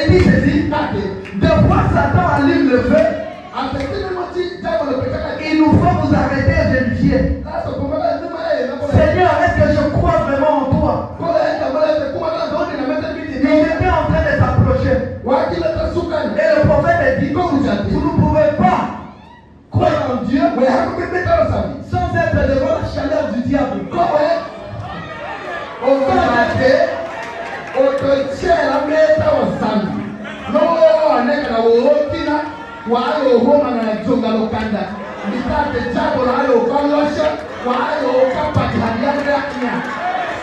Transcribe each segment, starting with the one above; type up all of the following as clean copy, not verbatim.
il dit ceci, de fois Satan allume le feu, il nous faut vous arrêter et vérifier. Seigneur, est-ce que je crois vraiment en toi? Il était en train de s'approcher. Et le prophète dit, vous ne pouvez pas croire en Dieu sans être devant la chaleur du diable.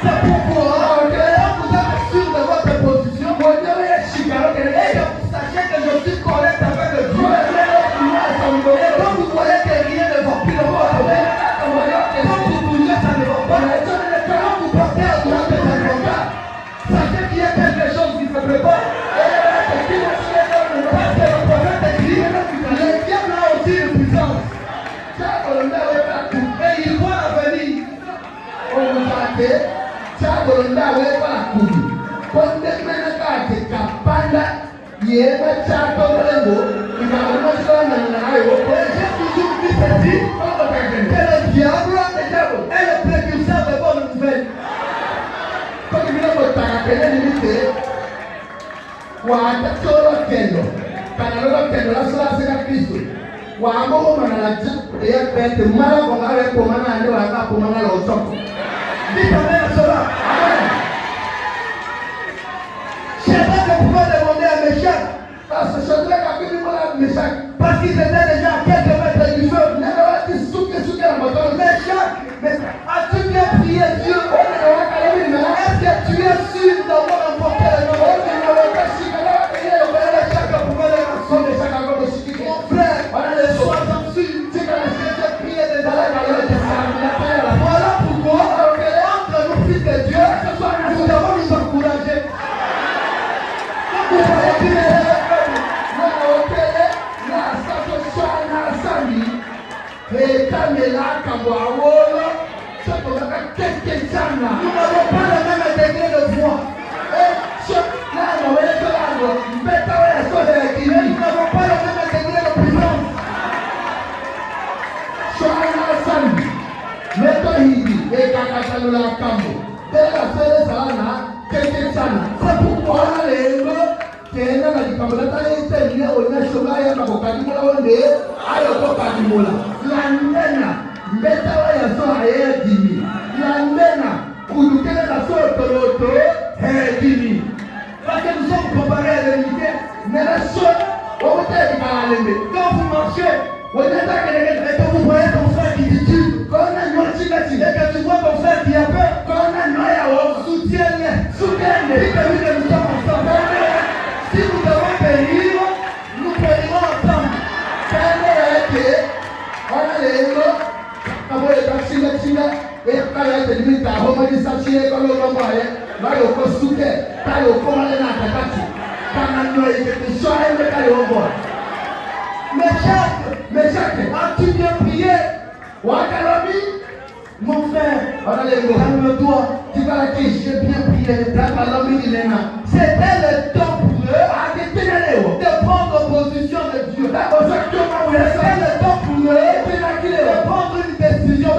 C'est pourquoi quand vous êtes sûr de votre position et que vous sachez que je suis correct avec Dieu, et quand vous voyez que rien ne va plus dans votre vie, quand vous bougez ça ne va pas, quand vous portez à droite et à droite, sachez qu'il y a quelque chose qui se prépare. Parce que le prophète dit, le diable a aussi une puissance. Et il voit l'avenir. J'ai toujours dit ceci, que le diable est le précurseur de bonnes nouvelles. Dites amen à cela. J'aimerais que vous pouvez demander à Meshach, parce qu'ils étaient déjà à quelques mètres du feu. Meshach, as-tu bien prié Dieu? Est-ce que tu es sûr d'avoir remporté le nom? Meshach pouvait le rassembler. Mon frère, sois-en sûr. J'ai prié déjà la voilà pourquoi, entre nous fils de Dieu, nous devons nous encourager. Vous voyez qui nous n'avons pas le même degré de foi. Nous n'avons pas le même degré de puissance. C'est pourquoi parce que nous sommes comparés à l'unité. Quand vous marchez, et que vous voyez ton frère qui titube, et que tu vois ton frère qui a peur, soutiens-le. Dites-lui que nous sommes ensemble. Si nous devons périr, nous périrons ensemble. Meshach, as-tu bien prié? Mon frère, calme-toi. J'ai bien prié. C'était le temps pour eux de prendre position de Dieu. C'était le temps pour eux de prendre une décision.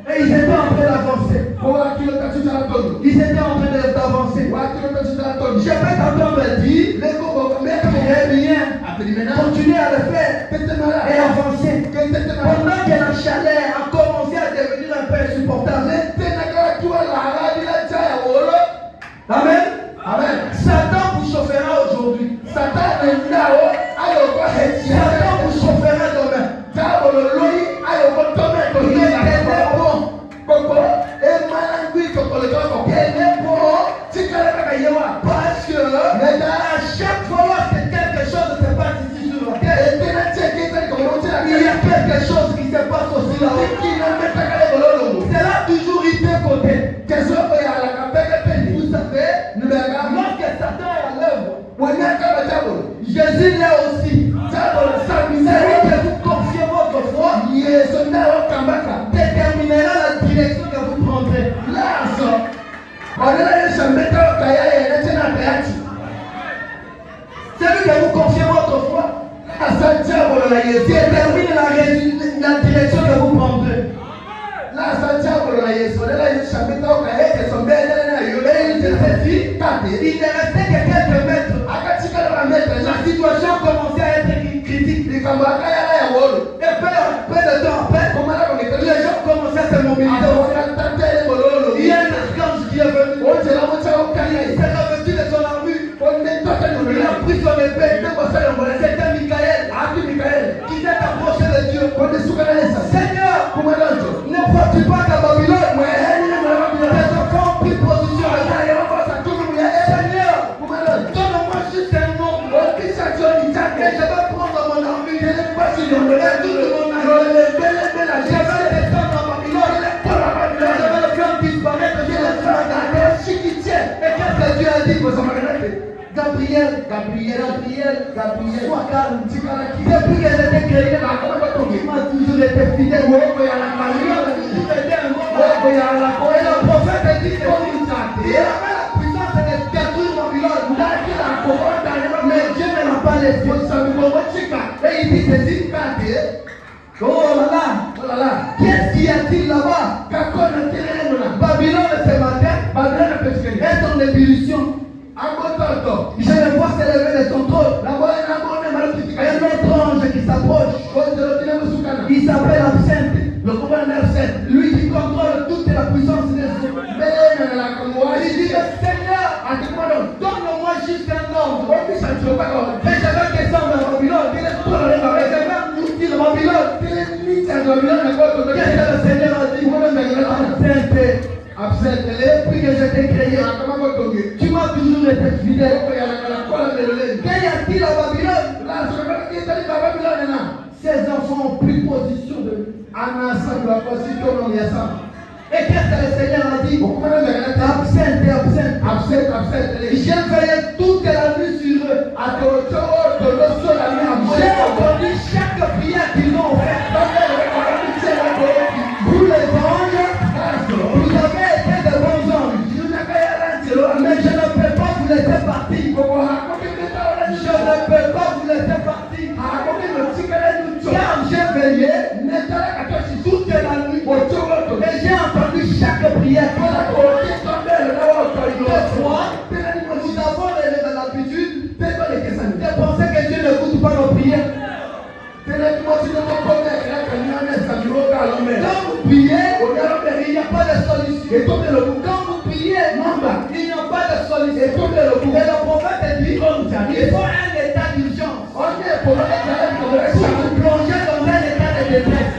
Et ils étaient en train d'avancer. Ils étaient en train d'avancer. Je vais t'entendre dire, continuez à le faire et avancer. Pendant que la chaleur a commencé à devenir un peu insupportable. Amen. Amen. Satan vous chauffera aujourd'hui. Satan vous chauffera demain. Parce que à chaque fois que quelque chose se passe ici sur la terre, il y a quelque chose qui se passe aussi là-haut. C'est là toujours il peut côté. Vous savez, lorsque Satan est à l'œuvre, Jésus l'est aussi. C'est lui que vous confiez votre foi, déterminera la direction que vous prendrez. Celui que vous confiez votre foi, détermine la direction que vous prendrez. Il ne restait que quelques mètres. La situation commençait à être critique. Et peu de temps après, les gens commençaient à se mobiliser. Il y a un archange qui est venu. Il s'est revêtu de son armure. Il a pris son épée. C'était Michael qui s'est approché de Dieu. Seigneur, ne vois-tu pas qu'à Babylone, tes enfants ont pris position à Seigneur, donne-moi juste un nombre. Et je vais prendre mon armure. Et tout mon armure. Je vais descendre à Babylone. Je vais le faire disparaître. Et qu'est-ce que Dieu a dit? Gabriel, sois calme. Depuis que j'étais créé, tu m'as toujours été fidèle. Et le prophète a dit que il avait la puissance de détruire Babylone. Mais Dieu ne l'a pas laissé. Et il dit ceci. Oh là là, qu'est-ce qu'il y a-t-il là-bas? Babylone ce matin est en ébullition. Je le vois s'élever de son trône. Un autre ange qui s'approche. Il s'appelle Absinthe, le gouverneur Seth. Lui qui contrôle toute la puissance des eaux. Il dit Seigneur, donne-moi juste un ordre. Et je vais descendre à Babylone. Et je vais engloutir Babylone. Qu'est-ce que le Seigneur a dit? Absinthe, depuis que je t'ai créé, tu m'as toujours été fidèle. Qu'y a-t-il à Babylone? Ces enfants ont pris position de lui. Et qu'est-ce que le Seigneur a dit? Absinthe. J'ai veillé toute la nuit sur eux. J'ai entendu chaque prière qu'ils ont faite. Vous les anges, vous avez été de bons anges. Mais je ne peux pas vous laisser partir. Je ne peux pas vous laisser partir. Car j'ai veillé toute la nuit. Et j'ai entendu chaque prière. Toutefois, nous avons l'habitude de penser que Dieu n'écoute pas nos prières. Quand vous priez, il n'y a pas de solution. Quand vous priez, il n'y a pas de solution. Et le prophète dit il faut un état d'urgence. Pour vous plonger dans un état de détresse.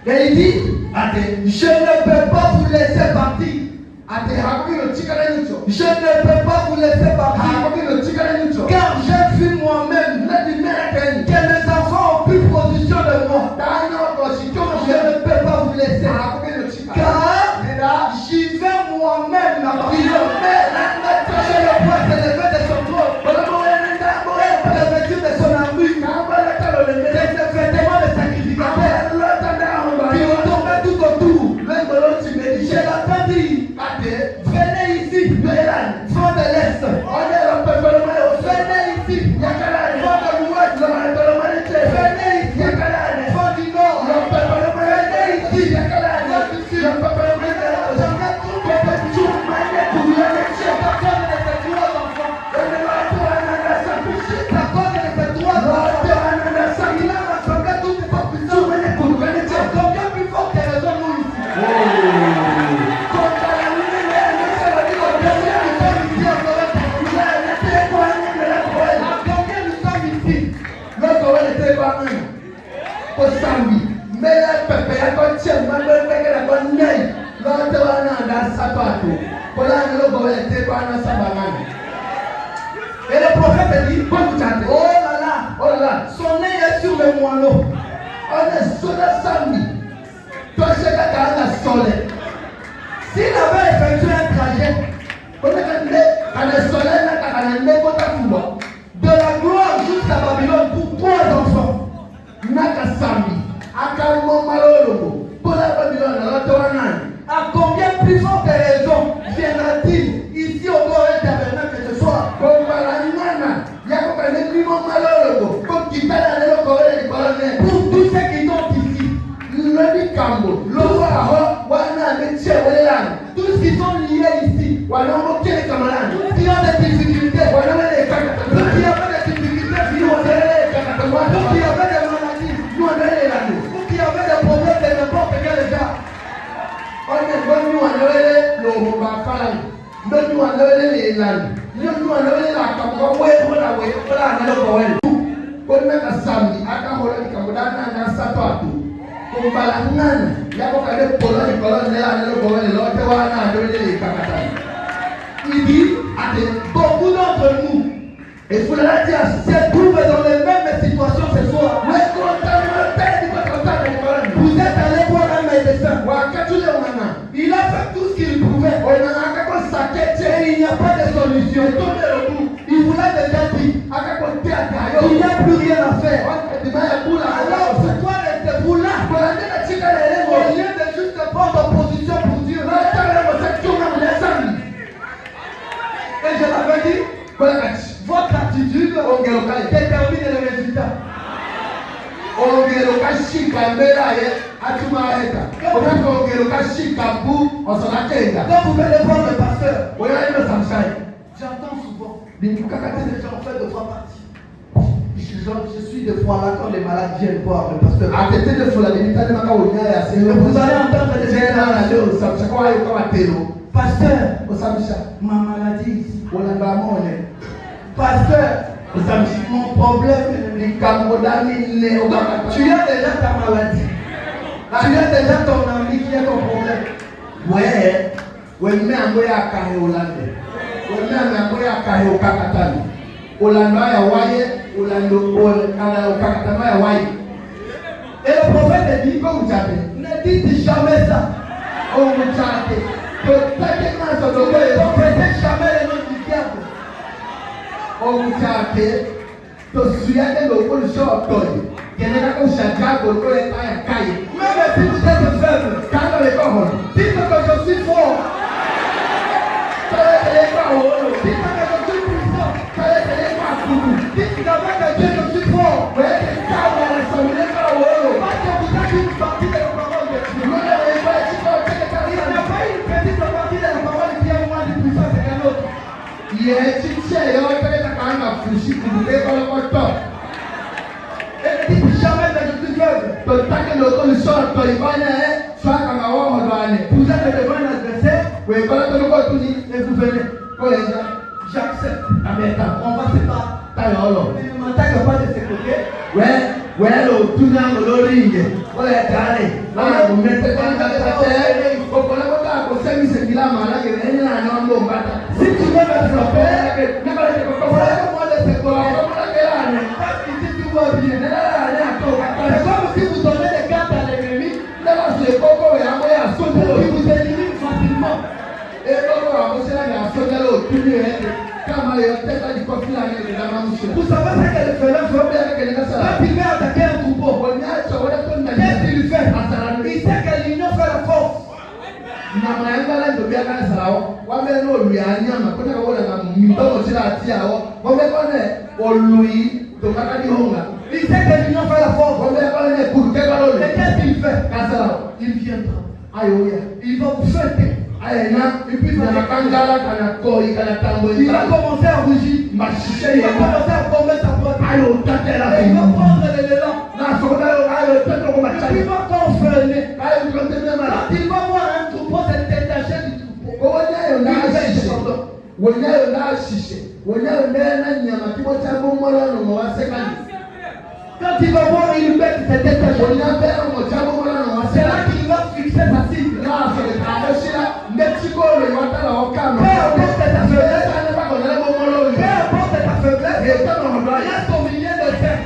Et il dit, je ne peux pas vous laisser partir. Je ne peux pas vous laisser partir. Car j'ai vu moi-même que mes enfants ont pris position de moi. Je ne peux pas vous laisser. Car j'y vais moi-même à Babylone. Je le vois s'élever de son trône. Revêtu de son armure. Des vêtements de sacrificateur. Qui ont tombé tout autour. Je l'entends dire. Venez ici. Vent de l'Est. Venez ici. Vent de l'Ouest. Venez ici. Vent du Nord. Venez ici. Vent du Sud. Et le prophète dit, oh là là, son nez est sur le moineau. S'il avait effectué un trajet de la Nous avons les langues. Nous avons la campagne. Quand même à samedi, à Cameroun, Cameroun, à Sapato. Comme Balangan, il y a beaucoup de Pologne, il dit à beaucoup d'entre nous, et vous l'avez dit, se trouvent dans les mêmes situations ce soir. Vous êtes allé voir un médecin. Il a fait tout ce qu'il pouvait. Et il n'y a pas de solution. Il vous l'a déjà dit. Il n'y a plus rien à faire. Alors, c'est toi restez-vous là. Au lieu de juste prendre position pour Dieu. Et je l'avais dit, votre attitude détermine le résultat. Quand vous allez voir le pasteur, j'entends souvent les gens en fait de trois parties. Je suis des fois là quand les malades viennent voir le pasteur. Vous allez entendre des gens. Pasteur, ma maladie ici. Pasteur, mon problème. Tu as déjà ta maladie. Tu as déjà ton ami qui a ton problème. Ouais. Et le prophète dit, ne dites jamais ça. Ne faites jamais le nom du diable. Même si vous êtes faible, dites que je suis fort. Dites que je suis puissant. Dites d'abord que Dieu je suis fort. Parce que vous êtes une partie de la parole de Dieu. Il n'y a pas une petite partie de la parole qui est moins de puissance qu'un autre. Et ne dites jamais que je suis faible. Vous êtes devant un adversaire et vous venez. J'accepte. On va se battre. Mais ne m'attaque pas de ce côté. Si tu veux me frapper, moi de ce côté. Parce que si tout va bien, c'est comme si vous donnez des cartes à l'ennemi, qui vous élimine facilement. Vous savez ce qu'elle fait là? Quand il veut attaquer un troupeau, qu'est-ce qu'il fait? Il sait que l'union fait la force. Il sait que l'union fait la force. Et qu'est-ce qu'il fait? Il viendra. Il va vous fêter. Et puis il va commencer à rougir. Il va commencer à tomber sa pote. Et il va prendre l'élan. Et puis il va confréner. Quand il va voir un troupeau, c'est détaché du troupeau. Quand il va voir une bête, c'est détaché. C'est là qu'il va fixer sa cible. Peu importe ta faiblesse, reste au milieu de terre.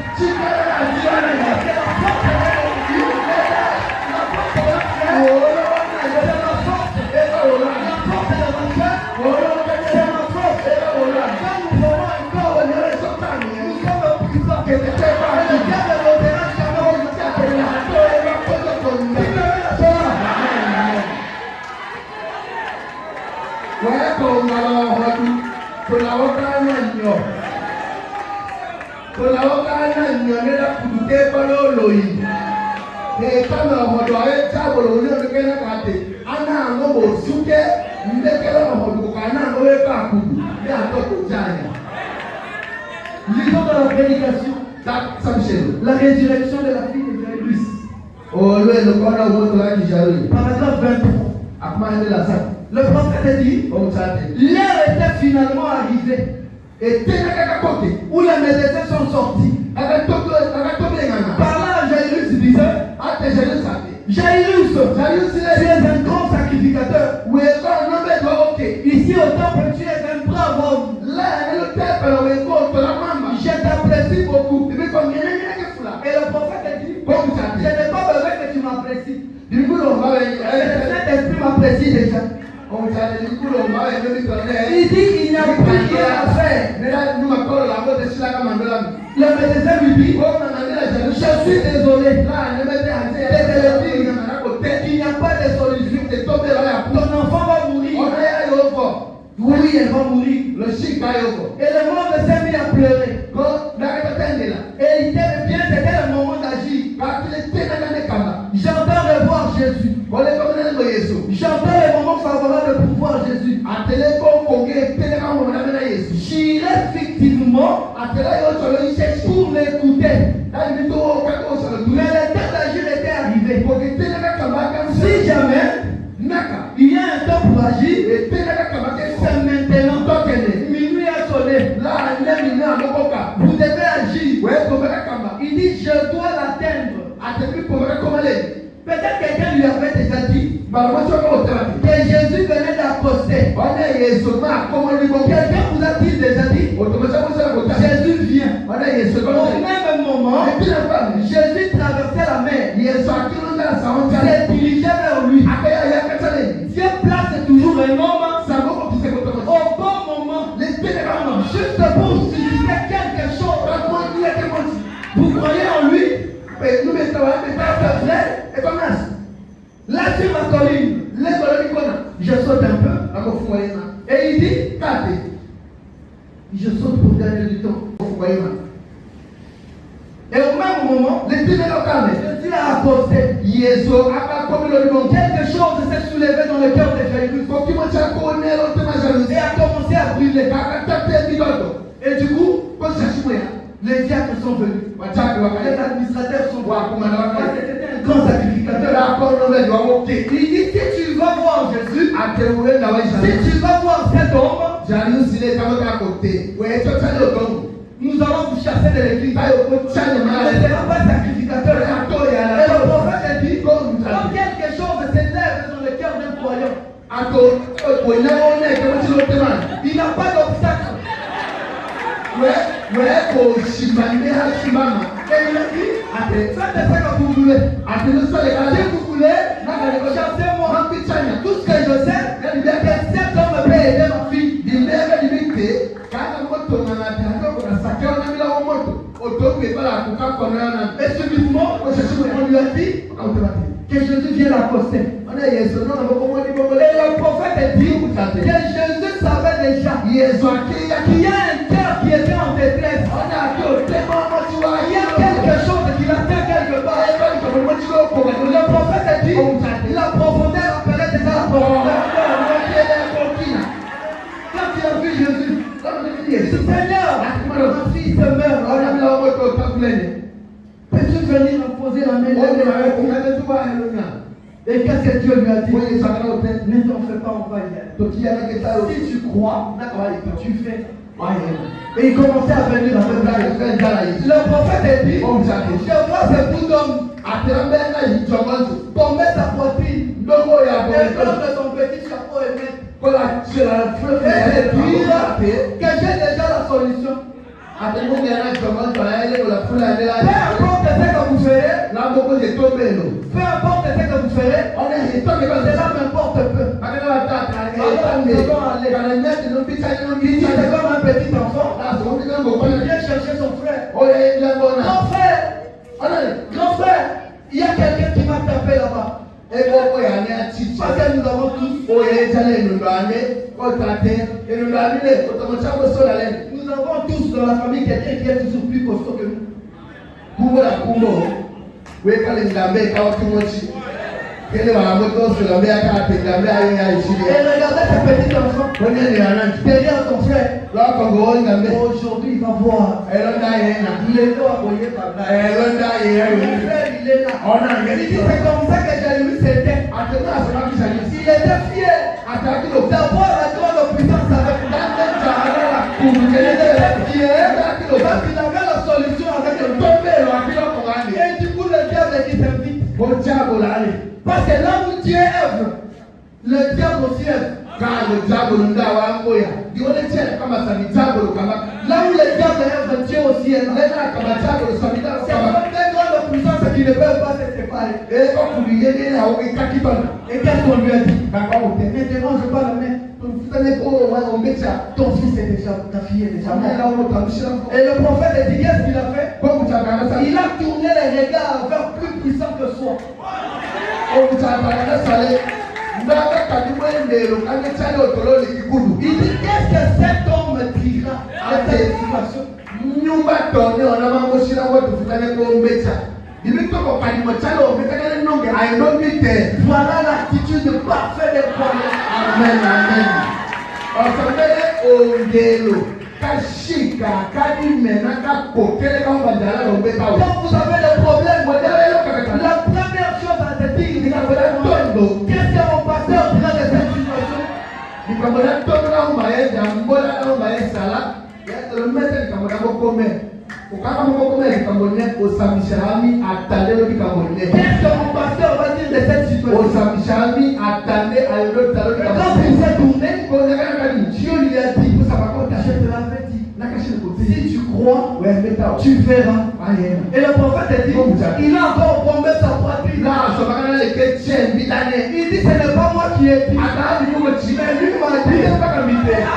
Lisons dans la prédication la résurrection de la fille de Jairus. Paragraphe 23. Le prophète dit, l'heure était finalement arrivée. Et où les médecins sont sortis. Par là, Jairus disait, Jairus, tu es un grand sacrificateur. Ici au temple, tu es un brave homme. Je t'apprécie beaucoup. Et le prophète dit, je n'ai pas besoin que tu m'apprécies. Le Saint-Esprit m'apprécie déjà. Il dit qu'il n'y a plus rien à faire. Le médecin lui dit, je suis désolé. Il n'y a pas de solution. Ton enfant va mourir. Oui, elle va mourir. Et le monde s'est mis à pleurer. Et il était bien, c'était le moment d'agir. J'entends revoir Jésus. J'entends le moment favorable de pouvoir Jésus. J'irai effectivement pour l'écouter. Mais le temps d'agir était arrivé. Si jamais il y a un temps pour agir, c'est maintenant. Minuit a sonné. Vous devez agir. Il dit, je dois l'atteindre. Peut-être quelqu'un lui avait déjà dit que Jésus venait d'accoster. Quelqu'un vous a dit déjà dit Jésus vient. Au même moment, Jésus traversait la mer. Se dirigeait vers lui. Dieu place toujours un homme au bon moment, juste pour susciter quelque chose. Vous croyez en lui? Là sur la colline, je saute un peu. Et il dit, je saute pour gagner du temps. Et au même moment, Jésus a accosté. Quelque chose s'est soulevé dans le cœur de Jairus et a commencé à brûler. Et du coup, les diacres sont venus. Les administrateurs sont venus. C'était un grand sacrificateur. Il dit, si tu vas voir Jésus, si tu vas voir cet homme, nous allons vous chasser de l'église. Il ne sera pas sacrificateur. Et le prophète dit, quand quelque chose s'élève dans le cœur d'un croyant, il n'a pas d'obstacle. Et il a dit, faites ce que vous voulez. Si vous voulez, chassez-moi. Tout ce que je sais, c'est que cet homme peut aider ma fille. Et subitement, on lui a dit que Jésus vient l'accoster. Et le prophète dit que Jésus savait déjà qu'il y a un cœur qui était en détresse. Il y a quelque chose qui l'attend quelque part. Le prophète dit la profondeur appelait déjà la profondeur. Quand il a vu Jésus, il dit, Seigneur, ma fille se meurt. Peux-tu venir me poser la main? Et qu'est-ce que Dieu lui a dit? Ne t'en fais pas, on va y aller. Si tu crois, tu fais. Et il commençait à venir le prophète dit, je vois ce bout d'homme tomber sa poitrine et prendre son petit chapeau et mettre. Et dire que j'ai déjà la solution. Peu importe ce que vous ferez, cela m'importe peu. C'est comme un petit enfant qui vient chercher son frère. Grand frère, il y a quelqu'un qui m'a tapé là-bas. Parce que nous avons tous. Nous avons tous dans la famille quelqu'un qui est toujours plus costaud que nous. Et regardez ce petit enfant derrière son frère. Aujourd'hui, il va voir. Il est là. Il dit c'est comme ça que Jésus s'était. Il était fier d'avoir la grande puissance avec lui. Il était fier parce qu'il avait la solution avec le peuple. Et du coup, le diable dit c'est vite. Parce que là où Dieu œuvre, le diable aussi œuvre. Là où le diable œuvre, Dieu aussi œuvre. C'est comme des grandes puissances qui ne peuvent pas se séparer. Et qu'est-ce qu'on lui a dit? Maintenant, je parle, mais ton fils est déjà, ta fille est déjà morte. Et le prophète a dit, qu'est-ce qu'il a fait? Il a tourné les regards vers plus puissant que soi. Il dit, qu'est-ce que cet homme me dira à cette situation? Voilà l'attitude parfaite des croyants. Amen, amen. Quand vous avez des problèmes, la première chose à te dire, qu'est-ce que mon pasteur dira de cette situation? Qu'est-ce que mon pasteur va dire de cette situation? Quand il s'est tourné, Dieu lui a dit, je te l'avais dit, si tu crois, tu verras. Et le prophète a dit, il a encore bombé sa poitrine. Il dit, ce n'est pas moi qui ai dit, mais lui m'a dit,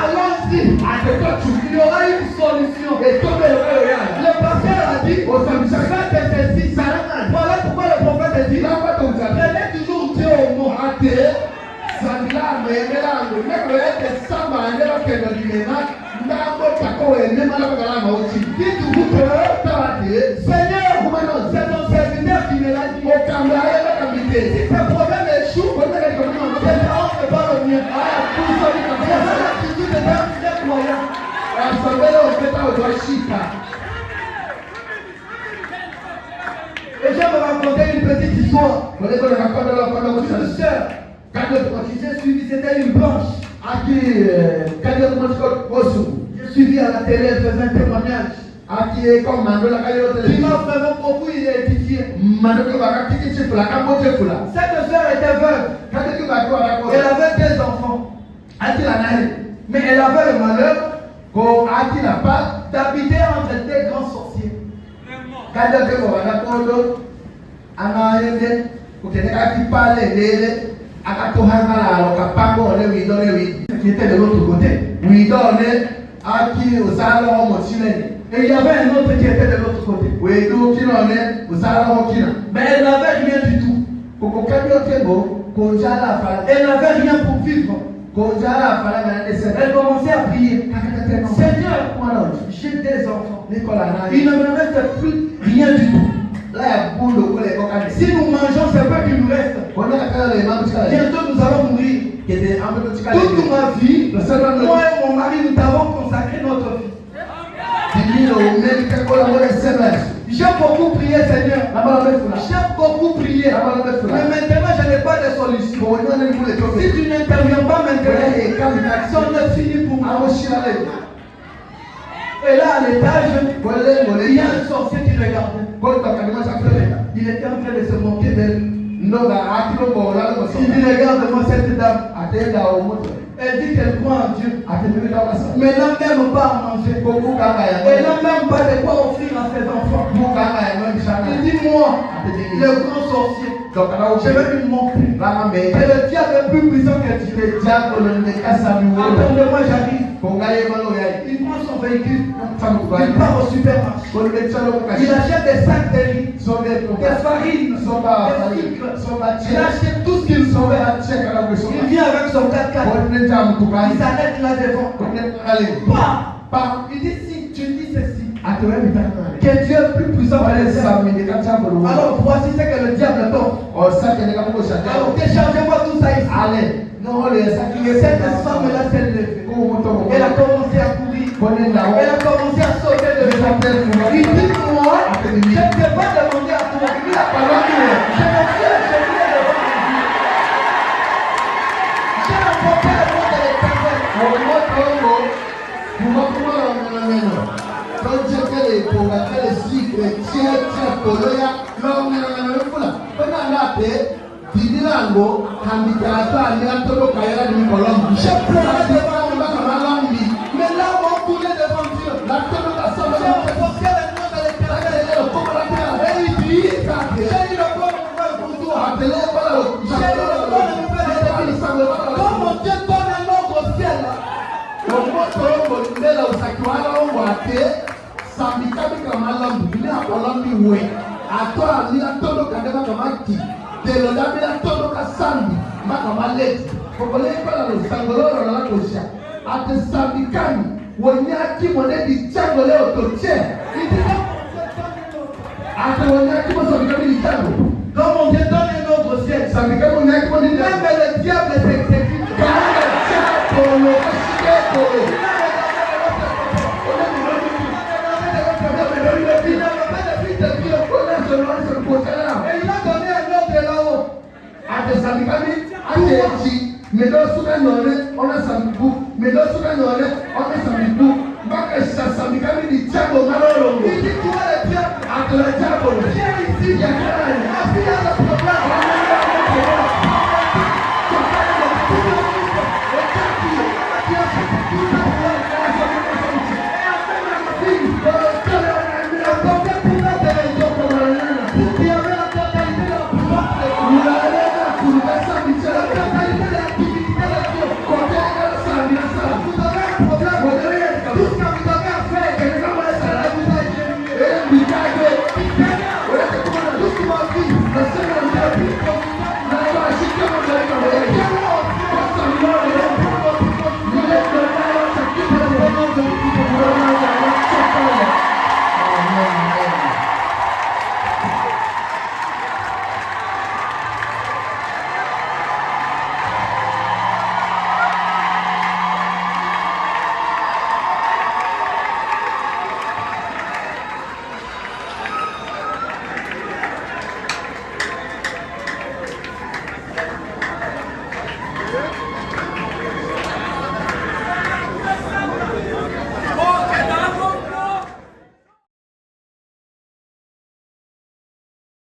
allons-y, il y aura une solution. Le pasteur a dit, faites ceci. Voilà pourquoi le prophète a dit, prenez toujours Dieu au mot. Dites-vous que Seigneur, c'est ton serviteur qui me l'a dit. Si ce problème échoue, c'est pas le mien. C'est l'attitude d'un croyant. Et je vais vous raconter une petite histoire. Une sœur, quand j'ai suivi, c'était une blanche. J'ai suivi à la télé, elle faisait un témoignage. Qui m'a vraiment beaucoup édifié. Cette sœur était veuve. Elle avait 2 enfants. Mais elle avait le malheur d'habiter entre 2 grands sorciers. Qui était de l'autre côté. Et il y avait un autre qui était de l'autre côté. Mais elle n'avait rien du tout. Elle n'avait rien pour vivre. Elle commençait à prier. Seigneur, j'ai 2 enfants. Il ne me reste plus rien du tout. Si nous mangeons, c'est peu qu'il nous reste. Bientôt nous allons mourir. Toute ma vie, moi et mon mari, nous avons consacré notre vie. J'ai beaucoup prié, Seigneur. J'ai beaucoup prié. Mais maintenant, je n'ai pas de solution. Si tu n'interviens pas maintenant, ça ne finit pour moi. Et là, à l'étage, il y a un sorcier qui regardait. Il était en train de se moquer d'elle. Il dit, regarde-moi cette dame. Elle dit qu'elle croit en Dieu. Mais elle n'a même pas à manger. Elle n'a même pas de quoi offrir à ses enfants. Il dit, moi, le grand sorcier, je vais lui montrer que le diable est plus puissant que Dieu. Attendez-moi, j'arrive. Il prend son véhicule. Il part au supermarché. Il achète des sacs de riz, des farines, des sucres. Il achète tout ce qu'il faut. Il vient avec son 4x4. Il s'arrête là devant. Il dit, si tu dis ceci, Que Dieu est plus puissant que les hommes. Alors voici ce que le diable t'offre. Alors déchargez-moi tout ça ici. Allez. Non, cette femme-là s'est levée. Elle a commencé à courir. Elle a commencé à sauter de la terre. Il dit moi, je ne t'ai pas demandé à toi. Je me suis agenouillé devant Dieu. J'ai rencontré le monde de l'éternel. Didilango handicapé anatoloka yala ni Colombe. Je pleure devant Colombe. Mais là on coulait devant Dieu. La toloka sama. J'ai rencontré le nom de l'éternel. Et il dit, j'ai eu le bon nouvelle pour toi. J'ai eu le bon nouvelle pour toi. Quand mon Dieu donne un ordre au ciel. Quand mon Dieu donne un ordre au ciel, même le diable s'exécute. Et il a donné un ordre là-haut. Il dit toi le diable, viens ici, viens là. Il y a le problème. Tout ce qui m'a dit, le Seigneur nous a dit.